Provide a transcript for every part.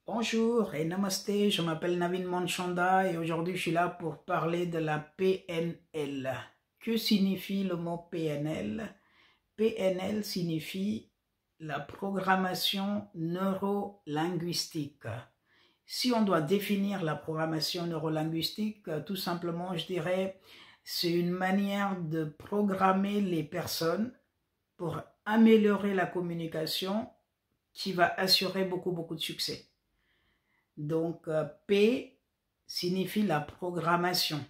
Bonjour et namasté, je m'appelle Navin Manchanda et aujourd'hui je suis là pour parler de la PNL. Que signifie le mot PNL? PNL signifie la programmation neurolinguistique. Si on doit définir la programmation neurolinguistique, tout simplement je dirais c'est une manière de programmer les personnes pour améliorer la communication qui va assurer beaucoup de succès. Donc, P signifie la programmation.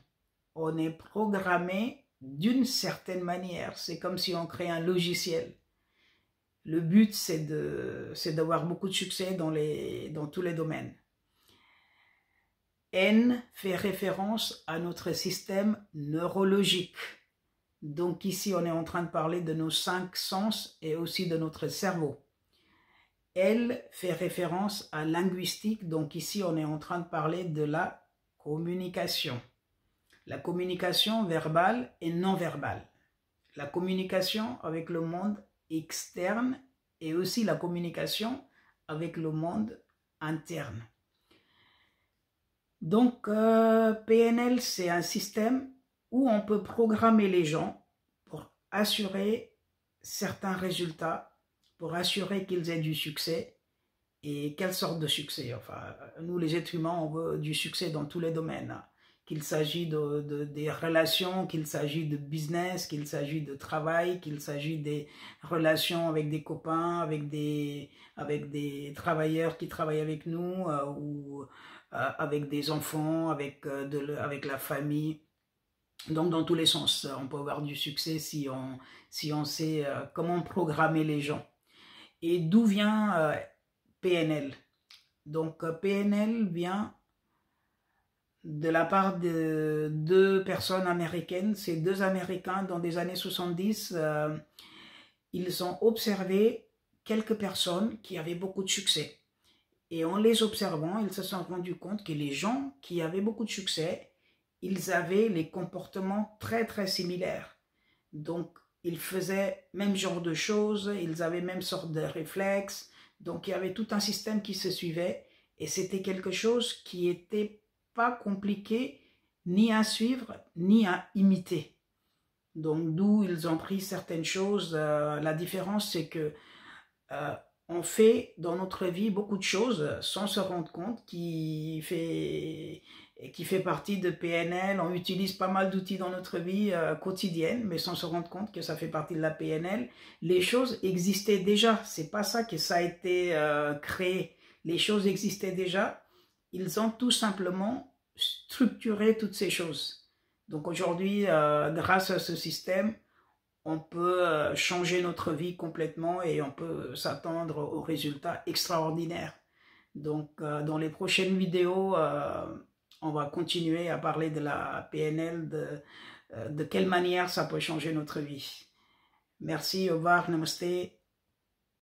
On est programmé d'une certaine manière. C'est comme si on crée un logiciel. Le but, c'est d'avoir beaucoup de succès dans tous les domaines. N fait référence à notre système neurologique. Donc ici, on est en train de parler de nos 5 sens et aussi de notre cerveau. L fait référence à linguistique, donc ici on est en train de parler de la communication. La communication verbale et non verbale. La communication avec le monde externe et aussi la communication avec le monde interne. Donc PNL, c'est un système où on peut programmer les gens pour assurer certains résultats, pour assurer qu'ils aient du succès. Et quelle sorte de succès? Enfin, nous les êtres humains, on veut du succès dans tous les domaines. Qu'il s'agit des relations, qu'il s'agit de business, qu'il s'agit de travail, qu'il s'agit des relations avec des copains, avec des travailleurs qui travaillent avec nous, ou avec des enfants, avec la famille. Donc dans tous les sens, on peut avoir du succès si on sait comment programmer les gens. Et d'où vient PNL? Donc PNL vient de la part de 2 personnes américaines. Ces 2 Américains, dans les années 70, ils ont observé quelques personnes qui avaient beaucoup de succès. Et en les observant, ils se sont rendus compte que les gens qui avaient beaucoup de succès, ils avaient les comportements très similaires. Donc, ils faisaient même genre de choses, ils avaient même sorte de réflexes. Donc, il y avait tout un système qui se suivait et c'était quelque chose qui n'était pas compliqué ni à suivre, ni à imiter. Donc, d'où ils ont pris certaines choses. La différence, c'est que on fait dans notre vie beaucoup de choses sans se rendre compte qui fait partie de PNL. On utilise pas mal d'outils dans notre vie quotidienne, mais sans se rendre compte que ça fait partie de la PNL. Les choses existaient déjà, c'est pas ça que ça a été créé. Les choses existaient déjà, ils ont tout simplement structuré toutes ces choses. Donc aujourd'hui, grâce à ce système, on peut changer notre vie complètement et on peut s'attendre aux résultats extraordinaires. Donc, dans les prochaines vidéos, on va continuer à parler de la PNL, de quelle manière ça peut changer notre vie. Merci, au revoir, namasté.